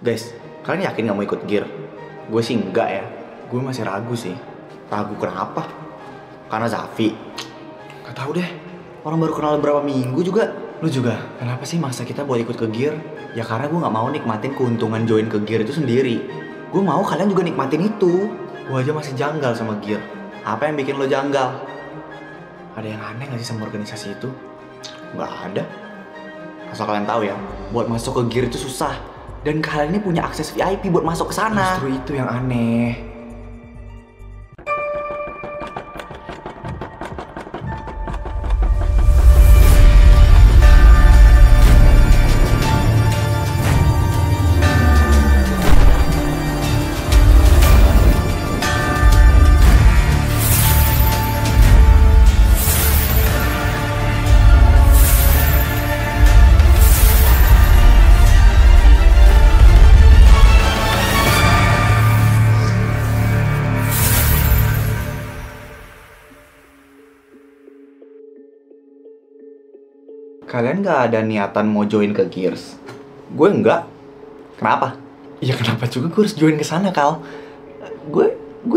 Guys, kalian yakin gak mau ikut gear? Gue sih enggak ya. Gue masih ragu sih. Ragu kenapa? Karena Zafi. Gak tahu deh. Orang baru kenal berapa minggu juga. Lu juga, kenapa sih maksa kita buat ikut ke gear? Ya karena gue gak mau nikmatin keuntungan join ke gear itu sendiri. Gue mau kalian juga nikmatin itu. Gue aja masih janggal sama gear. Apa yang bikin lo janggal? Ada yang aneh gak sih sama organisasi itu? Gak ada. Asal kalian tahu ya, buat masuk ke gear itu susah. Dan kalian ini punya akses VIP buat masuk ke sana. Justru itu yang aneh. Kalian gak ada niatan mau join ke Gears? Gue enggak. Kenapa? Ya kenapa juga gue harus join ke sana, Kal? Gue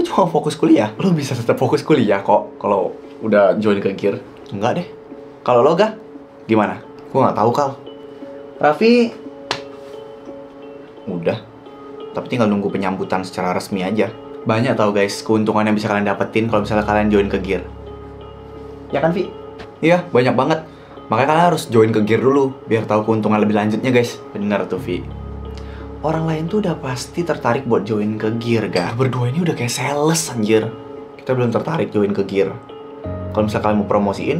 cuma fokus kuliah. Lo bisa tetap fokus kuliah kok kalau udah join ke Gear. Enggak deh. Kalau lo gak? Gimana? Gue gak tahu, Kal. Raffi udah. Tapi tinggal nunggu penyambutan secara resmi aja. Banyak tau guys keuntungan yang bisa kalian dapetin kalau misalnya kalian join ke Gear. Ya kan, Vi? Iya, banyak banget. Makanya kalian harus join ke gear dulu, biar tahu keuntungan lebih lanjutnya guys. Bener tuh, Vi. Orang lain tuh udah pasti tertarik buat join ke gear, gak? Berdua ini udah kayak sales, anjir. Kita belum tertarik join ke gear. Kalau misalnya kalian mau promosiin,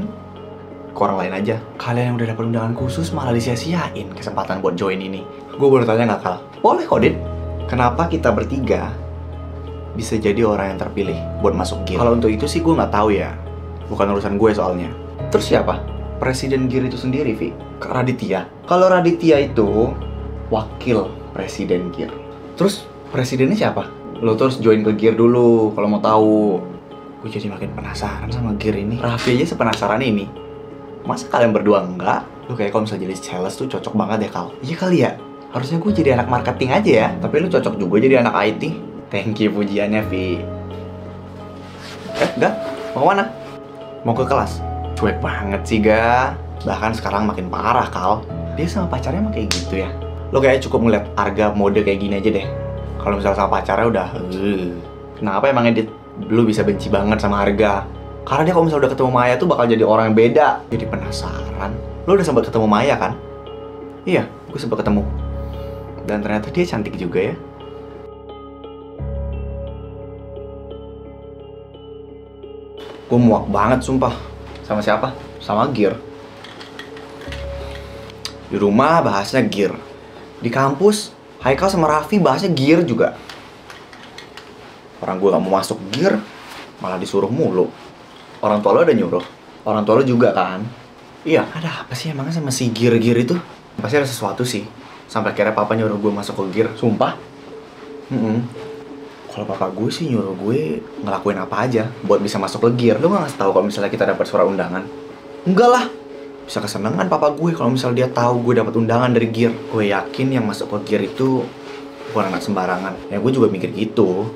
ke orang lain aja. Kalian yang udah dapet undangan khusus malah disia-siain kesempatan buat join ini. Gue boleh tanya gak, Kal? Boleh kok, Dit. Kenapa kita bertiga bisa jadi orang yang terpilih buat masuk gear? Kalau untuk itu sih gue gak tahu ya. Bukan urusan gue soalnya. Terus siapa? Presiden gear itu sendiri, Vi. Kak Raditya. Kalau Raditya itu wakil presiden gear. Terus presidennya siapa? Lo terus join ke gear dulu kalau mau tahu. Gue jadi makin penasaran sama gear ini. Raffi aja sepenasaran ini. Masa kalian berdua enggak? Lo kayak kalau misalnya jadi sales tuh cocok banget ya, Kal. Iya kali ya. Harusnya gue jadi anak marketing aja ya. Tapi lo cocok juga jadi anak IT. Thank you pujiannya, Vi. Enggak? Mau mana? Mau ke kelas? Cuek banget sih, Ga. Bahkan sekarang makin parah, Kal. Dia sama pacarnya emang kayak gitu ya. Lo kayaknya cukup ngeliat Arga mode kayak gini aja deh. Kalau misalnya sama pacarnya udah Kenapa emang Edit? Lo bisa benci banget sama Arga. Karena dia kalau misalnya udah ketemu Maya tuh bakal jadi orang yang beda. Jadi penasaran. Lo udah sempat ketemu Maya kan? Iya, gue sempat ketemu. Dan ternyata dia cantik juga ya. Gue muak banget sumpah. Sama siapa? Sama gear. Di rumah bahasnya gear. Di kampus, Haikal sama Raffi bahasnya gear juga. Orang gue gak mau masuk gear, malah disuruh mulu. Orang tua lo udah nyuruh. Orang tua lo juga kan? Iya, ada apa sih emangnya sama si gear-gear itu? Pasti ada sesuatu sih. Sampai akhirnya papa nyuruh gue masuk ke gear. Sumpah? Kalau papa gue sih nyuruh gue ngelakuin apa aja buat bisa masuk ke gear. Lo gak ngasih tahu kalau misalnya kita dapat surat undangan? Enggak lah. Bisa kesenangan papa gue kalau misalnya dia tahu gue dapat undangan dari gear. Gue yakin yang masuk ke gear itu bukan anak sembarangan. Ya gue juga mikir gitu.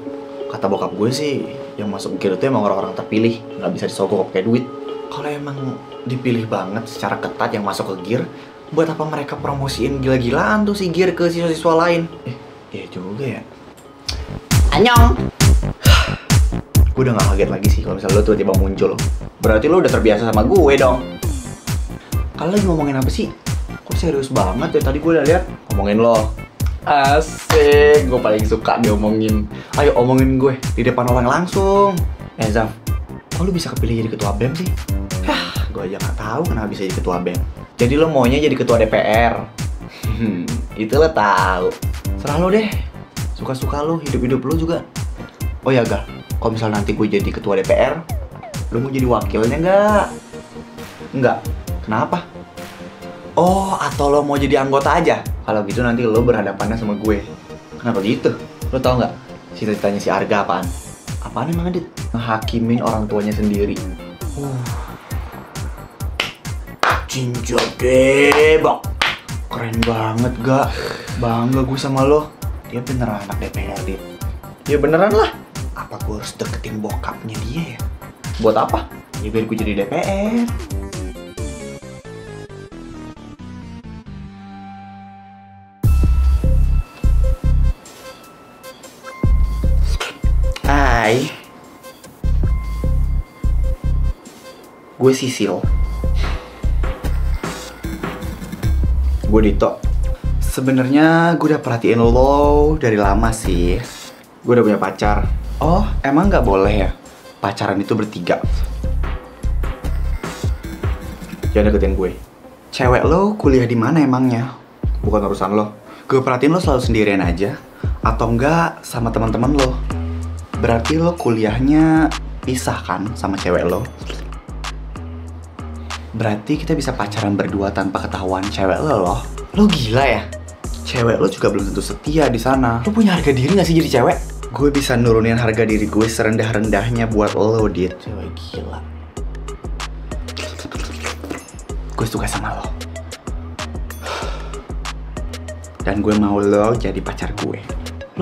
Kata bokap gue sih, yang masuk gear itu emang orang-orang terpilih, nggak bisa disogok kayak duit. Kalau emang dipilih banget secara ketat yang masuk ke gear, buat apa mereka promosiin gila-gilaan tuh si gear ke siswa-siswa lain? Iya juga ya. Annyeong. Gue udah gak kaget lagi sih kalau misalnya lo tiba-tiba muncul. Berarti lo udah terbiasa sama gue dong. Kalian lagi ngomongin apa sih? Kok serius banget ya? Tadi gue udah lihat ngomongin lo. Asik, gue paling suka diomongin. Ayo omongin gue di depan orang langsung. Zaf, kok lo bisa kepilih jadi ketua BEM sih? Gue aja gak tahu kenapa bisa jadi ketua BEM. Jadi lo maunya jadi ketua DPR. Itu lo tahu. Serah lo deh. Suka-suka lo, hidup-hidup lo juga. Oh ya, Ga, kalau misalnya nanti gue jadi ketua DPR, lo mau jadi wakilnya nggak? Enggak. Kenapa? Oh, atau lo mau jadi anggota aja? Kalau gitu nanti lo berhadapannya sama gue. Kenapa gitu? Lo tau nggak cita-citanya si Arga apaan? Apaan emang, Adit? Ngehakimin orang tuanya sendiri. Cinca debak. Keren banget, Ga. Bangga gue sama lo. Dia beneran anak DPR, Dit. Ya beneran lah. Apa gue harus deketin bokapnya dia ya? Buat apa? Ya biar gue jadi DPR. Hai. Gue Sisil. Gue Dito. Sebenarnya gue udah perhatiin lo dari lama sih. Gue udah punya pacar. Oh, emang nggak boleh ya? Pacaran itu bertiga. Jangan deketin gue. Cewek lo kuliah di mana emangnya? Bukan urusan lo. Gue perhatiin lo selalu sendirian aja. Atau enggak sama teman-teman lo. Berarti lo kuliahnya pisah kan sama cewek lo? Berarti kita bisa pacaran berdua tanpa ketahuan cewek lo loh. Lo gila ya? Cewek lo juga belum tentu setia di sana. Lo punya harga diri gak sih jadi cewek? Gue bisa nurunin harga diri gue serendah-rendahnya buat lo, Dit. Cewek gila. Gue suka sama lo. Dan gue mau lo jadi pacar gue.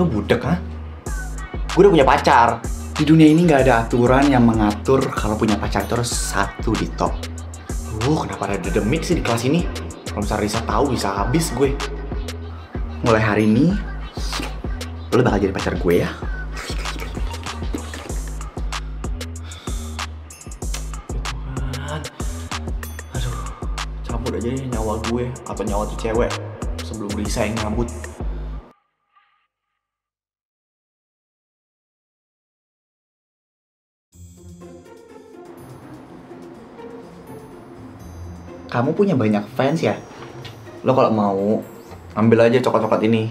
Lo budek, ha? Gue udah punya pacar. Di dunia ini gak ada aturan yang mengatur kalau punya pacar itu harus satu, Dito. Kenapa ada demik sih di kelas ini? Kalau misalnya Risa tahu bisa habis gue. Mulai hari ini, lo bakal jadi pacar gue ya. Tuhan. Aduh, cabut aja ya nyawa gue atau nyawa tuh cewek sebelum Risa yang ngambut. Kamu punya banyak fans ya? Lo kalau mau, ambil aja coklat-coklat ini.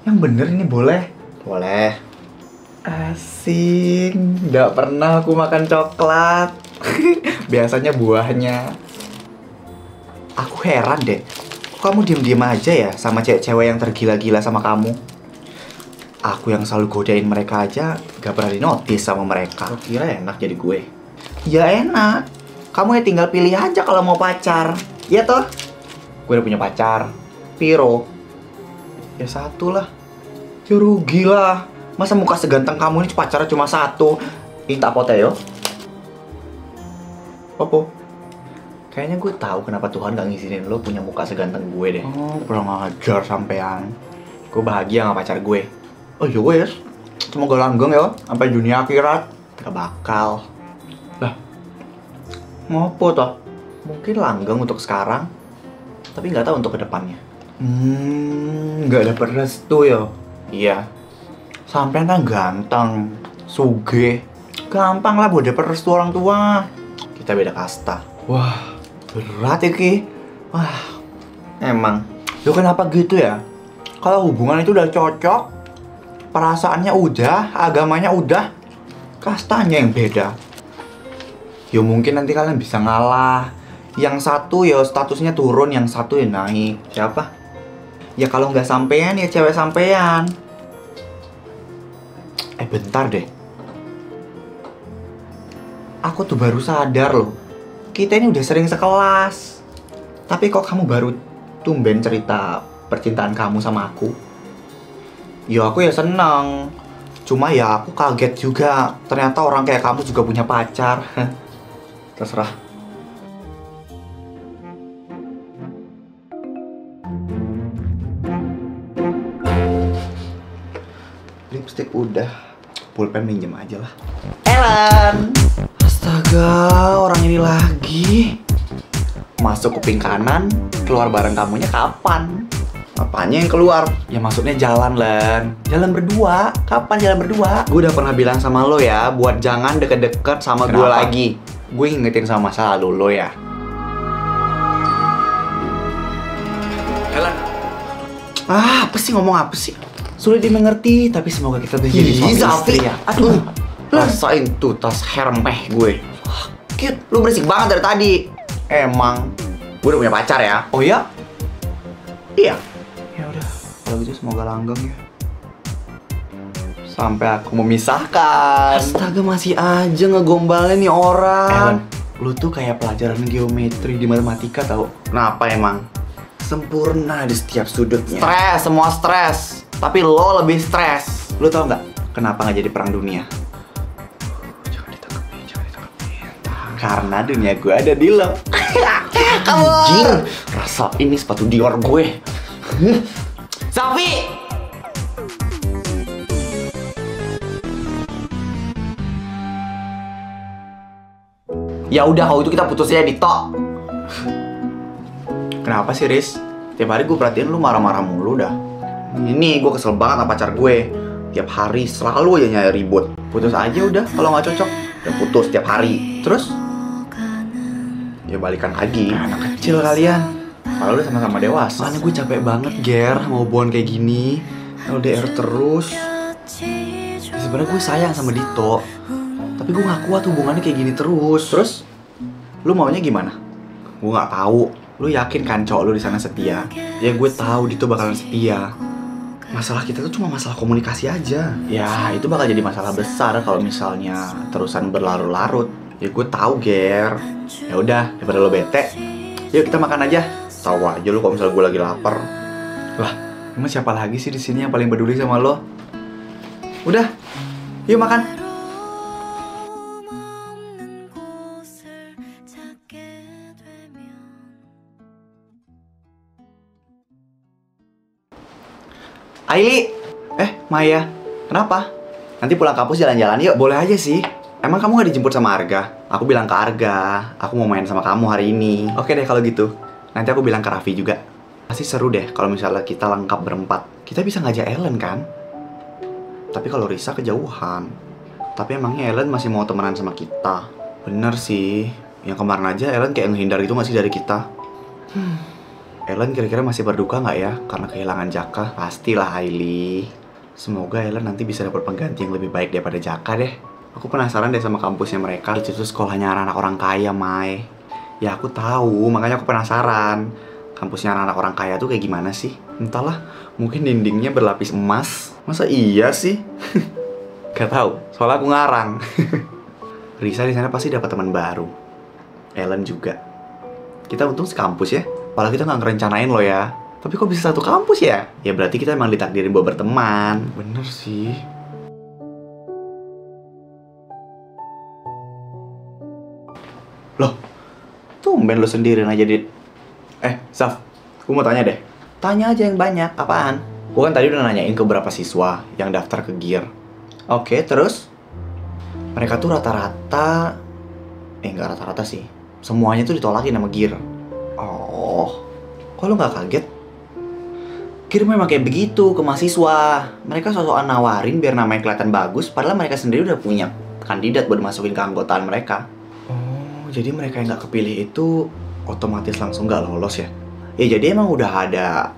Yang bener ini boleh? Boleh. Asik, nggak pernah aku makan coklat. Biasanya buahnya. Aku heran deh, kok kamu diem-diem aja ya sama cewek-cewek yang tergila-gila sama kamu? Aku yang selalu godain mereka aja gak pernah dinotis sama mereka. Lo kira enak jadi gue? Ya enak. Kamu ya tinggal pilih aja kalau mau pacar. Ya toh? Gue udah punya pacar. Piro? Ya satu lah. Ya rugi lah. Masa muka seganteng kamu ini pacarnya cuma satu? Minta poteo? Apa? Kayaknya gue tahu kenapa Tuhan gak ngizinin lo punya muka seganteng gue deh. Oh, kurang ajar sampean. Gue bahagia sama pacar gue. Oh ya wes. Semoga langgeng ya sampai dunia akhirat. Gak bakal. Lah. Ngopo toh? Mungkin langgeng untuk sekarang, tapi nggak tahu untuk kedepannya. Nggak dapet restu ya? Iya. Sampean kan ganteng, sugih, gampang lah buat dapet restu orang tua. Kita beda kasta. Wah, berat ya Ki. Wah, emang. Lo kenapa gitu ya? Kalau hubungan itu udah cocok, perasaannya udah, agamanya udah, kastanya yang beda. Ya mungkin nanti kalian bisa ngalah. Yang satu ya statusnya turun, yang satu ya naik. Siapa? Ya kalau nggak sampean ya cewek sampean. Bentar deh. Aku tuh baru sadar loh. Kita ini udah sering sekelas. Tapi kok kamu baru tumben cerita percintaan kamu sama aku? Ya aku ya seneng. Cuma ya aku kaget juga. Ternyata orang kayak kamu juga punya pacar. Terserah. Lipstick udah, pulpen minjem aja lah. Ellen! Astaga, orang ini lagi. Masuk kuping kanan, keluar bareng kamunya kapan? Apanya yang keluar? Ya maksudnya jalan, Len. Jalan berdua. Kapan jalan berdua? Gue udah pernah bilang sama lo ya, buat jangan deket-deket sama gue lagi. Gue ngingetin sama masa lalu lo ya. Ellen. Apa sih, ngomong apa sih? Sulit dimengerti, tapi semoga kita menjadi suami istri ya. Aduh, rasain tuh tas hermeh gue. Sakit, lu berisik banget dari tadi. Emang, gue udah punya pacar ya. Oh ya? Iya. Ya udah, kalau gitu semoga langgeng ya. Sampai aku memisahkan. Astaga, masih aja ngegombalin nih orang. Lu tuh kayak pelajaran geometri di matematika tau. Kenapa emang? Sempurna di setiap sudutnya. Stres, semua stres. Tapi lo lebih stres. Lo tau nggak kenapa nggak jadi perang dunia? Jangan ditangkapin. Karena dunia gue ada di lo. Kamu anjir, rasa ini sepatu Dior gue. Safi! Ya udah kalau itu kita putusnya di tok. Kenapa sih, Riz? Tiap hari gue perhatiin lu marah-marah mulu dah. Ini gue kesel banget sama pacar gue. Tiap hari selalu aja nyari ribut. Putus aja udah kalau nggak cocok. Udah putus tiap hari. Terus? Ya balikan lagi. Anak kecil kalian. Kalau udah sama-sama dewasa. Soalnya gue capek banget, Ger, mau hubungan kayak gini. LDR terus. Ya, sebenarnya gue sayang sama Dito. Tapi gue gak kuat hubungannya kayak gini terus. Terus? Lu maunya gimana? Gue gak tahu. Lu yakin kan cowok lu di sana setia? Ya gue tahu Dito bakalan setia. Masalah kita tuh cuma masalah komunikasi aja. Ya itu bakal jadi masalah besar kalau misalnya terusan berlarut-larut. Ya gue tahu, Ger. Ya udah, daripada lo bete, yuk kita makan aja. Tahu aja lu kalau misalnya gue lagi lapar. Lah, emang siapa lagi sih di sini yang paling peduli sama lo? Udah, yuk makan. Aili, Maya, kenapa? Nanti pulang kampus jalan-jalan yuk. Boleh aja sih. Emang kamu gak dijemput sama Arga? Aku bilang ke Arga, aku mau main sama kamu hari ini. Oke deh kalau gitu. Nanti aku bilang ke Raffi juga. Pasti seru deh kalau misalnya kita lengkap berempat. Kita bisa ngajak Ellen kan? Tapi kalau Risa kejauhan. Tapi emangnya Ellen masih mau temenan sama kita? Bener sih. Yang kemarin aja Ellen kayak ngehindar gitu gak sih dari kita? Ellen kira-kira masih berduka nggak ya karena kehilangan Jaka? Pastilah, Hailey. Semoga Ellen nanti bisa dapat pengganti yang lebih baik daripada Jaka deh. Aku penasaran deh sama kampusnya mereka. Itu tuh sekolahnya anak-anak orang kaya, Mai. Ya aku tahu, makanya aku penasaran. Kampusnya anak-anak orang kaya tuh kayak gimana sih? Entahlah, mungkin dindingnya berlapis emas. Masa iya sih? Gak tahu, soalnya aku ngarang. Risa di sana pasti dapat teman baru. Ellen juga. Kita untung sekampus ya. Padahal kita nggak ngerencanain loh ya. Tapi kok bisa satu kampus ya? Ya berarti kita emang ditakdirin buat berteman. Bener sih. Loh, tumben lo sendirian aja, Dit. Saf, gue mau tanya deh. Tanya aja yang banyak, apaan? Gue kan tadi udah nanyain ke beberapa siswa yang daftar ke GIR. Oke, terus? Mereka tuh rata-rata... nggak rata-rata sih. Semuanya tuh ditolakin sama GIR. Oh, kok lo nggak kaget? GIR memang kayak begitu ke mahasiswa. Mereka sok-sokan nawarin biar namanya kelihatan bagus, padahal mereka sendiri udah punya kandidat buat masukin ke anggotaan mereka. Oh, jadi mereka yang nggak kepilih itu otomatis langsung nggak lolos ya? Ya jadi emang udah ada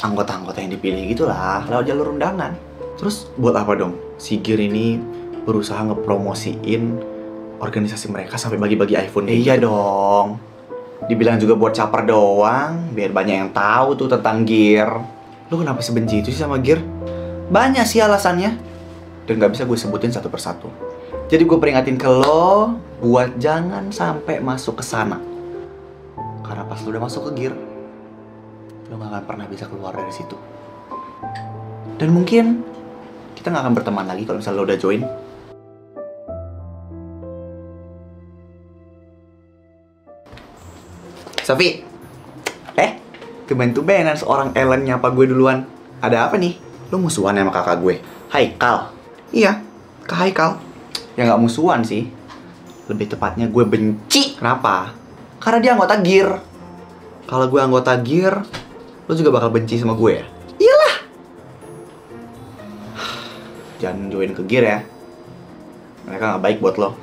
anggota-anggota yang dipilih gitulah lewat jalur undangan. Terus buat apa dong si GIR ini berusaha ngepromosiin organisasi mereka sampai bagi-bagi iPhone? Iya dong. Dibilang juga buat caper doang, biar banyak yang tahu tuh tentang GIR. Lu kenapa sebenci itu sih sama GIR? Banyak sih alasannya. Dan gak bisa gue sebutin satu persatu. Jadi gue peringatin ke lo buat jangan sampai masuk ke sana. Karena pas lu udah masuk ke GIR, lo gak akan pernah bisa keluar dari situ. Dan mungkin kita gak akan berteman lagi kalau misalnya lo udah join. Safi, kebantu-benan seorang Ellen nyapa gue duluan. Ada apa nih? Lo musuhan sama kakak gue? Haikal? Iya, Kak Haikal. Ya nggak musuhan sih. Lebih tepatnya gue benci. Kenapa? Karena dia anggota GIR. Kalau gue anggota GIR, lo juga bakal benci sama gue ya? Iyalah. Jangan join ke GIR ya. Mereka nggak baik buat lo.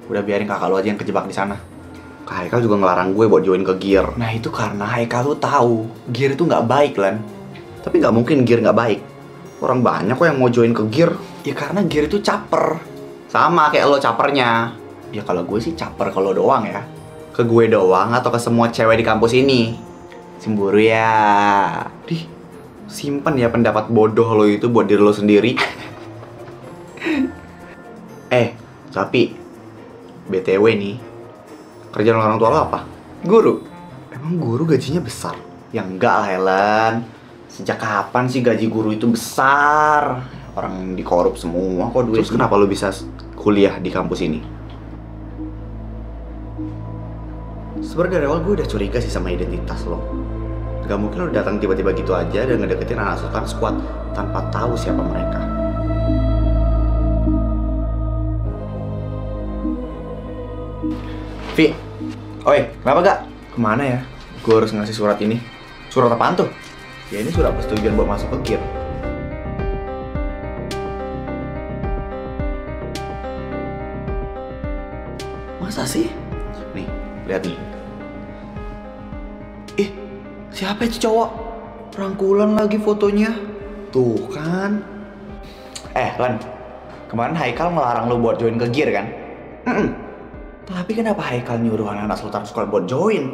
Udah biarin kakak lo aja yang kejebak di sana. Kak Haikal juga ngelarang gue buat join ke GIR. Nah itu karena Haikal tuh tahu GIR itu nggak baik, Lan. Tapi nggak mungkin GIR nggak baik. Orang banyak kok yang mau join ke GIR. Ya karena GIR itu caper. Sama kayak lo capernya. Ya kalau gue sih caper kalau doang ya. Ke gue doang atau ke semua cewek di kampus ini? Cemburu ya. Dih, simpen ya pendapat bodoh lo itu buat diri lo sendiri. Tapi BTW nih, kerjaan orang tua lo apa? Guru. Emang guru gajinya besar? Ya enggak lah, Helen. Sejak kapan sih gaji guru itu besar? Orang dikorup semua kok duit. Terus kenapa lo bisa kuliah di kampus ini? Sebenarnya dari awal gue udah curiga sih sama identitas lo. Gak mungkin lo datang tiba-tiba gitu aja dan ngedeketin anak sultan squad tanpa tahu siapa mereka. Vi, oi, kenapa gak? Kemana ya? Gue harus ngasih surat ini. Surat apaan tuh? Ya ini surat persetujuan buat masuk ke GIR. Masa sih? Nih, lihat nih. Ih, siapa itu cowok? Rangkulan lagi fotonya. Tuh kan. Lan, kemarin Haikal ngelarang lo buat join ke GIR kan? Tapi kenapa Haikal nyuruh anak-anak Sultan Squad buat join?